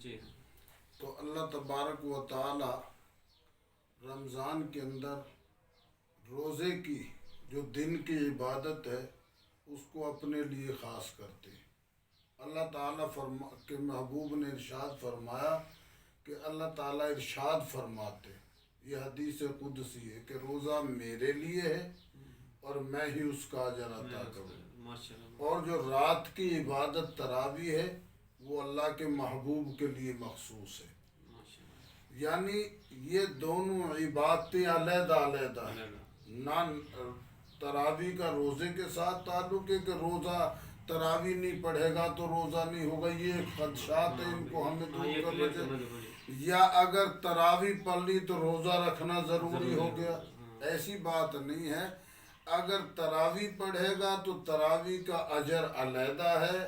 جی تو اللہ تبارک و تعالی رمضان کے اندر روزے کی جو دن کی عبادت ہے اس کو اپنے لیے خاص کرتے ہیں۔ اللہ تعالیٰ کے محبوب نے ارشاد فرمایا کہ اللہ تعالیٰ ارشاد فرماتے، یہ حدیث قدسی ہے کہ روزہ میرے لیے ہے اور میں ہی اس کا اجر عطا کروں۔ ماشاء اللہ اور جو رات کی عبادت تراویح ہے وہ اللہ کے محبوب کے لیے مخصوص ہے۔ ماشاء اللہ یعنی یہ دونوں عبادتیں علیحدہ علیحدہ ہیں۔ نہ تراویح کا روزے کے ساتھ تعلق ہے کہ روزہ تراویح نہیں پڑھے گا تو روزہ نہیں ہوگا، یہ خدشات ہیں، ان کو ہمیں دور کرنا چاہیے۔ یا اگر تراویح پڑھ لی تو روزہ رکھنا ضروری ہو گیا، ایسی بات نہیں ہے۔ اگر تراویح پڑھے گا تو تراویح کا اجر علیحدہ ہے،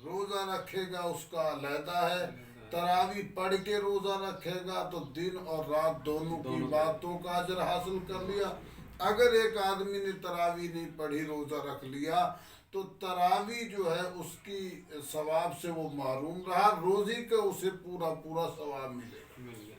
روزہ رکھے گا اس کا علیحدہ ہے۔ تراویح پڑھ کے روزہ رکھے گا تو دن اور رات دونوں کی باتوں کا اجر حاصل کر لیا۔ اگر ایک آدمی نے تراویح نہیں پڑھی روزہ رکھ لیا تو تراویح جو ہے اس کی ثواب سے وہ محروم رہا، روزی کا اسے پورا پورا ثواب ملے گا۔ مل گیا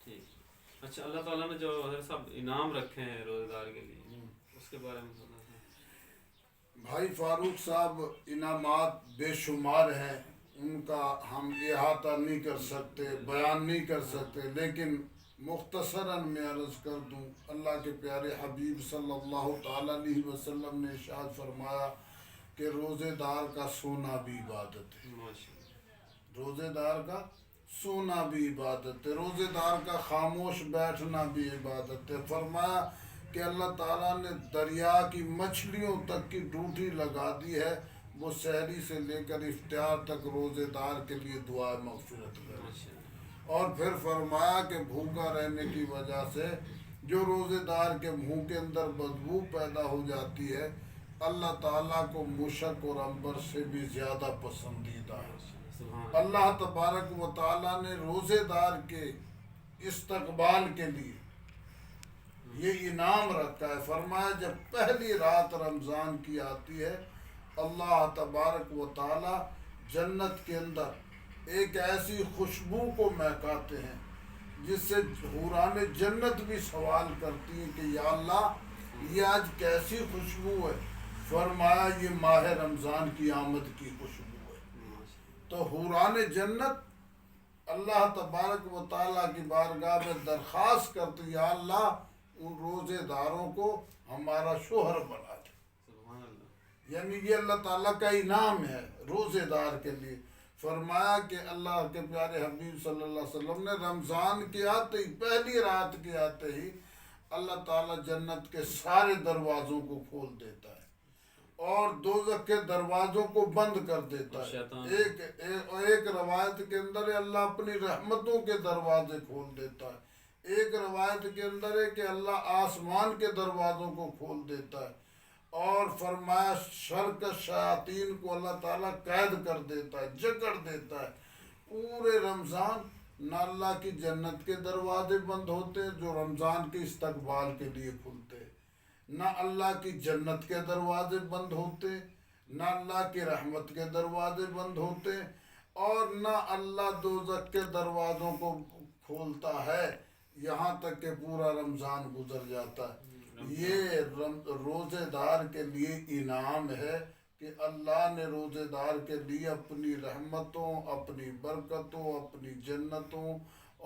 ٹھیک۔ اچھا اللہ تعالیٰ نے جو حضرت صاحب انعام رکھے ہیں روزے دار کے لیے اس کے بارے میں تھوڑا سا۔ بھائی فاروق صاحب، انعامات بے شمار ہیں، ان کا ہم احاطہ نہیں کر سکتے، بیان نہیں کر سکتے، لیکن مختصراً میں عرض کر دوں، اللہ کے پیارے حبیب صلی اللہ تعالیٰ علیہ وسلم نے ارشاد فرمایا کہ روزے دار کا سونا بھی عبادت ہے، ماشاء اللہ روزے دار کا سونا بھی عبادت ہے، روزے دار کا خاموش بیٹھنا بھی عبادت ہے۔ فرمایا کہ اللہ تعالیٰ نے دریا کی مچھلیوں تک کی ڈیوٹی لگا دی ہے، وہ سحری سے لے کر افطار تک روزے دار کے لیے دعا مغفرت کرے۔ ماشاء اللہ اور پھر فرمایا کہ بھوکا رہنے کی وجہ سے جو روزے دار کے منہ کے اندر بدبو پیدا ہو جاتی ہے، اللہ تعالیٰ کو مشک اور عنبر سے بھی زیادہ پسندیدہ ہے۔ سبحان اللہ تبارک و تعالیٰ نے روزے دار کے استقبال کے لیے یہ انعام رکھا ہے۔ فرمایا جب پہلی رات رمضان کی آتی ہے، اللہ تبارک و تعالیٰ جنت کے اندر ایک ایسی خوشبو کو مہکاتے ہیں جس سے حوران جنت بھی سوال کرتی ہیں کہ یا اللہ یہ آج کیسی خوشبو ہے؟ فرمایا یہ ماہ رمضان کی آمد کی خوشبو ہے۔ تو حوران جنت اللہ تبارک و تعالیٰ کی بارگاہ میں درخواست کرتے یا اللہ ان روزے داروں کو ہمارا شوہر بنا دے۔ سبحان اللہ یعنی یہ اللہ تعالیٰ کا انعام ہے روزے دار کے لیے۔ فرمایا کہ اللہ کے پیارے حبیب صلی اللہ علیہ وسلم نے رمضان کے آتے ہی، پہلی رات کے آتے ہی اللہ تعالیٰ جنت کے سارے دروازوں کو کھول دیتا ہے اور دوزخ کے دروازوں کو بند کر دیتا ہے۔ ایک روایت کے اندر ہے اللہ اپنی رحمتوں کے دروازے کھول دیتا ہے، ایک روایت کے اندر ہے کہ اللہ آسمان کے دروازوں کو کھول دیتا ہے، اور فرمایا شر کے شیاطین کو اللہ تعالیٰ قید کر دیتا ہے، جکڑ دیتا ہے۔ پورے رمضان نہ اللہ کی جنت کے دروازے بند ہوتے جو رمضان کے استقبال کے لیے کھلتے، نہ اللہ کی جنت کے دروازے بند ہوتے، نہ اللہ کی رحمت کے دروازے بند ہوتے، اور نہ اللہ دوزخ کے دروازوں کو کھولتا ہے، یہاں تک کہ پورا رمضان گزر جاتا ہے۔ یہ روزے دار کے لیے انعام ہے کہ اللہ نے روزے دار کے لیے اپنی رحمتوں، اپنی برکتوں، اپنی جنتوں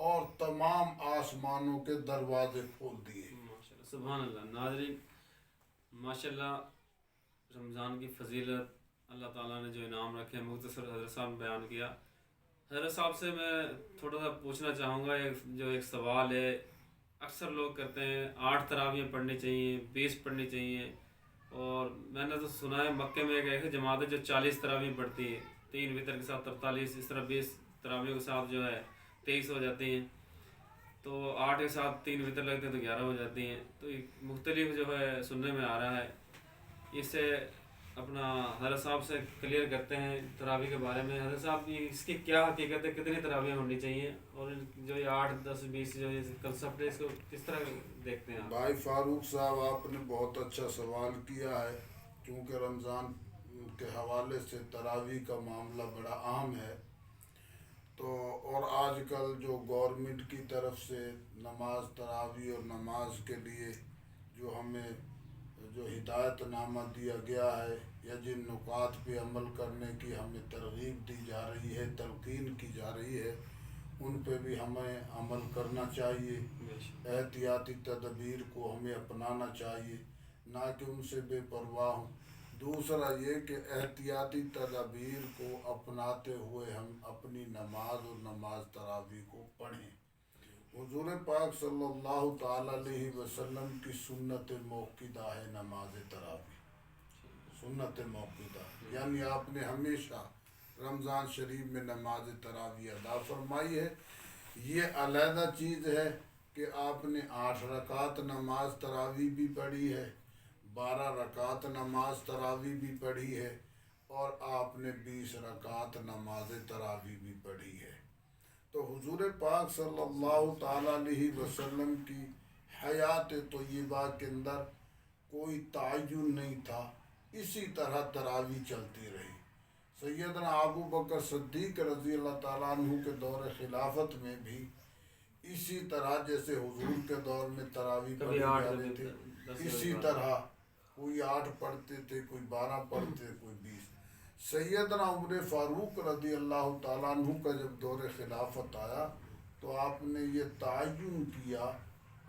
اور تمام آسمانوں کے دروازے کھول دیے۔ ماشاءاللہ سبحان اللہ۔ ناظرین ماشاء اللہ رمضان کی فضیلت اللہ تعالیٰ نے جو انعام رکھے مختصر حضرت صاحب نے بیان کیا۔ حضرت صاحب سے میں تھوڑا سا پوچھنا چاہوں گا، ایک سوال ہے اکثر لوگ کرتے ہیں 8 تراویح پڑھنی چاہیے، 20 پڑھنی چاہیے، اور میں نے تو سنا ہے مکے میں ایک ایسی جماعت ہے جو 40 تراویح پڑھتی ہے، 3 وتر کے ساتھ 43، اس طرح 20 تراویح کے ساتھ جو ہے 23 ہو جاتی ہیں، تو 8 کے ساتھ 3 وتر لگتے ہیں تو 11 ہو جاتی ہیں، تو مختلف جو ہے سننے میں آ رہا ہے۔ اس سے اپنا حضرت صاحب سے کلیئر کرتے ہیں تراویح کے بارے میں۔ حضرت صاحب یہ اس کی کیا حقیقت ہے، کتنی تراویح ہونی چاہیے، اور جو یہ 8، 10، 20 جو یہ کنسپٹ ہے اس کو کس طرح دیکھتے ہیں آپ؟ بھائی فاروق صاحب آپ نے بہت اچھا سوال کیا ہے، کیونکہ رمضان کے حوالے سے تراویح کا معاملہ بڑا عام ہے، تو آج کل جو گورنمنٹ کی طرف سے نماز تراویح اور نماز کے لیے جو ہمیں جو ہدایت نامہ دیا گیا ہے یا جن نکات پہ عمل کرنے کی ہمیں ترغیب دی جا رہی ہے، تلقین کی جا رہی ہے، ان پہ بھی ہمیں عمل کرنا چاہیے، احتیاطی تدابیر کو ہمیں اپنانا چاہیے، نہ کہ ان سے بے پرواہ ہوں۔ دوسرا یہ کہ احتیاطی تدابیر کو اپناتے ہوئے ہم اپنی نماز اور نماز تراویح کو پڑھیں۔ حضور پاک صلی اللہ تعالی علیہ وسلم کی سنت موقدہ ہے نماز تراویح، سنت موقدہ، یعنی آپ نے ہمیشہ رمضان شریف میں نماز تراویح ادا فرمائی ہے۔ یہ علیحدہ چیز ہے کہ آپ نے 8 رکعت نماز تراویح بھی پڑھی ہے، 12 رکعت نماز تراویح بھی پڑھی ہے، اور آپ نے 20 رکعت نماز تراویح بھی پڑھی ہے۔ تو حضور پاک صلی اللہ تعالیٰ علیہ وسلم کی حیات طیبہ کے اندر کوئی تعین نہیں تھا، اسی طرح تراویح چلتی رہی۔ سیدنا ابو بکر صدیق رضی اللہ تعالیٰ عنہ کے دور خلافت میں بھی اسی طرح جیسے حضور کے دور میں تراویح پڑھی جاتی تھی، اسی طرح کوئی 8 پڑھتے تھے، کوئی 12 پڑھتے، کوئی 20۔ سیدنا عمر فاروق رضی اللہ تعالیٰ عنہ کا جب دور خلافت آیا تو آپ نے یہ تعین کیا،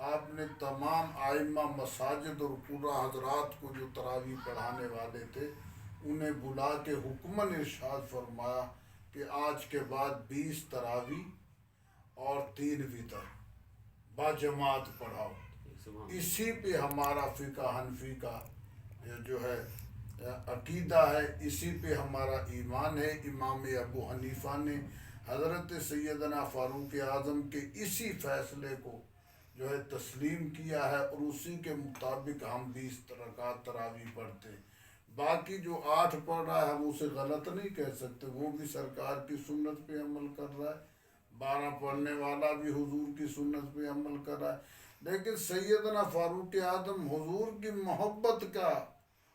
آپ نے تمام ائمہ مساجد اور قرا حضرات کو جو تراویح پڑھانے والے تھے انہیں بلا کے حکماً ارشاد فرمایا کہ آج کے بعد 20 تراویح اور 3 وتر باجماعت پڑھاؤ۔ اسی پہ ہمارا فقہ حنفی کا جو ہے عقیدہ ہے، اسی پہ ہمارا ایمان ہے۔ امام ابو حنیفہ نے حضرت سیدنا فاروق اعظم کے اسی فیصلے کو جو ہے تسلیم کیا ہے، اور اسی کے مطابق ہم 20 رکعت تراویح پڑھتے۔ باقی جو 8 پڑھ رہا ہے ہم اسے غلط نہیں کہہ سکتے، وہ بھی سرکار کی سنت پہ عمل کر رہا ہے، 12 پڑھنے والا بھی حضور کی سنت پہ عمل کر رہا ہے۔ لیکن سیدنا فاروق اعظم حضور کی محبت کا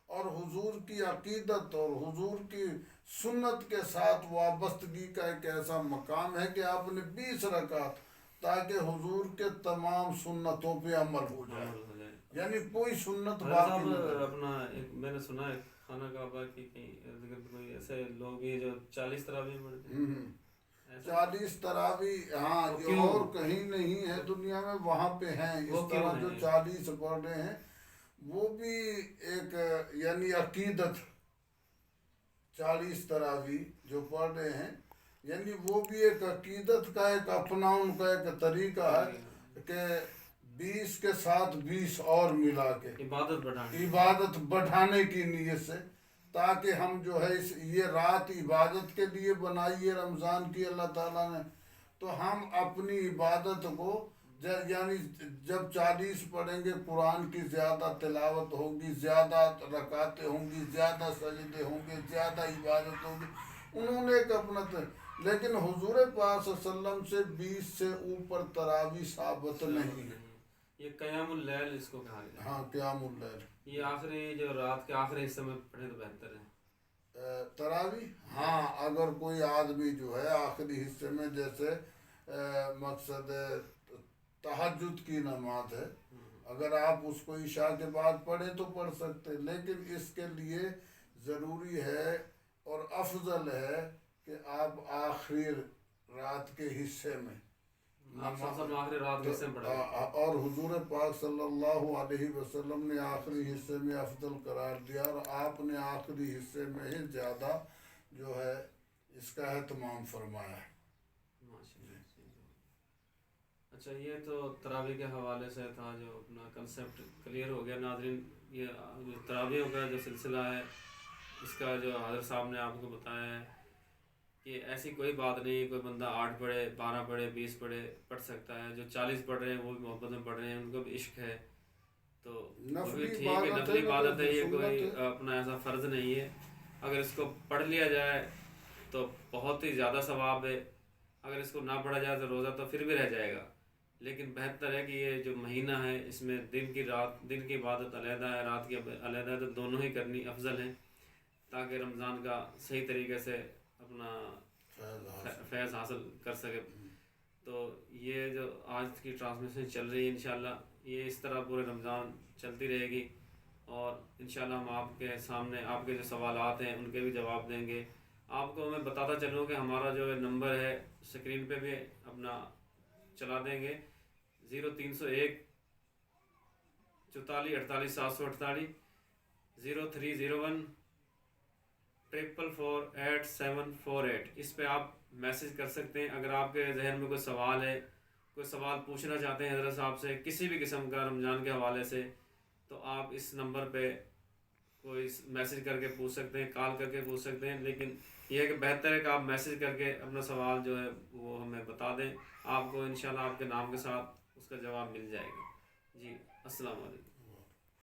اور حضور کی عقیدت اور حضور کی سنت کے ساتھ وابستگی کا ایک ایسا مقام ہے کہ آپ نے 20 رکعت تاکہ حضور کے تمام سنتوں پہ عمل ہو جائے، یعنی کوئی سنت باقی نہیں۔ اپنا میں نے سنا ہے خانہ کعبہ کی کہیں کوئی ایسے لوگ ہیں جو 40 تراویح پڑھتے ہیں، 40 تراویح، ہاں یہ اور کہیں نہیں ہے دنیا میں، وہاں پہ ہیں اس طرح جو 40 پڑھ رہے ہیں، وہ بھی ایک یعنی عقیدت، 40 تراویح جو پڑھ رہے ہیں یعنی وہ بھی ایک عقیدت کا ایک اپنا ان کا ایک طریقہ ہے کہ 20 کے ساتھ 20 اور ملا کے عبادت بڑھانے کی نیت سے، تاکہ ہم جو ہے یہ رات عبادت کے لیے بنائی ہے رمضان کی اللہ تعالیٰ نے، تو ہم اپنی عبادت کو یعنی جب 40 پڑھیں گے قرآن کی زیادہ تلاوت ہوگی، زیادہ رکعتیں ہوں گی، زیادہ سجدے ہوں گے، زیادہ عبادت ہوگی، انہوں نے ایک اپنا لیکن حضور پاک صلی اللہ علیہ وسلم سے 20 سے اوپر تراویح ثابت نہیں ہے۔ یہ قیام اللیل اس کو کہا گیا، ہاں قیام اللیل، یہ آخری جو رات کے آخری حصے میں پڑھے تو بہتر ہے تراویح۔ ہاں اگر کوئی آدمی جو ہے آخری حصے میں، جیسے مقصد تہجد کی نماز ہے، اگر آپ اس کو عشاء کے بعد پڑھیں تو پڑھ سکتے، لیکن اس کے لیے ضروری ہے اور افضل ہے کہ آپ آخری رات کے حصے میں آخری رات کے حصے میں پڑھیں، اور حضور پاک صلی اللہ علیہ وسلم نے آخری حصے میں افضل قرار دیا، اور آپ نے آخری حصے میں ہی زیادہ جو ہے اس کا اہتمام فرمایا ہے۔ اچھا، یہ تو تراویح کے حوالے سے تھا، جو اپنا کنسیپٹ کلیئر ہو گیا۔ ناظرین، یہ جو تراویح کا جو سلسلہ ہے اس کا جو حضرت صاحب نے آپ کو بتایا ہے کہ ایسی کوئی بات نہیں، کوئی بندہ 8 پڑھے، 12 پڑھے، 20 پڑھے، پڑھ سکتا ہے۔ جو 40 پڑھ رہے ہیں وہ بھی محبت میں پڑھ رہے ہیں، ان کو بھی عشق ہے، تو وہ بھی ٹھیک ہے، نفلی عبادت ہے، یہ کوئی اپنا ایسا فرض نہیں ہے۔ اگر اس کو پڑھ لیا جائے تو بہت ہی زیادہ ثواب ہے، اگر اس کو نہ پڑھا جائے تو روزہ تو پھر بھی رہ جائے گا، لیکن بہتر ہے کہ یہ جو مہینہ ہے اس میں دن کی عبادت علیحدہ ہے، رات کی علیحدہ ہے، تو دونوں ہی کرنی افضل ہیں، تاکہ رمضان کا صحیح طریقے سے اپنا فیض حاصل کر سکے۔ تو یہ جو آج کی ٹرانسمیشن چل رہی ہے انشاءاللہ یہ اس طرح پورے رمضان چلتی رہے گی، اور انشاءاللہ ہم آپ کے سامنے آپ کے جو سوالات ہیں ان کے بھی جواب دیں گے۔ آپ کو میں بتاتا چلوں کہ ہمارا جو نمبر ہے اسکرین پہ بھی اپنا چلا دیں گے، 0301 44 48 748، 0301 444 8748۔ اس پہ آپ میسج کر سکتے ہیں۔ اگر آپ کے ذہن میں کوئی سوال ہے، کوئی سوال پوچھنا چاہتے ہیں حضرت صاحب سے کسی بھی قسم کا رمضان کے حوالے سے، تو آپ اس نمبر پہ کوئی میسج کر کے پوچھ سکتے ہیں، کال کر کے پوچھ سکتے ہیں، لیکن یہ ہے کہ بہتر ہے کہ آپ میسج کر کے اپنا سوال جو ہے وہ ہمیں بتا دیں، آپ کو انشاءاللہ آپ کے نام کے ساتھ اس کا جواب مل جائے گا۔ جی السلام علیکم۔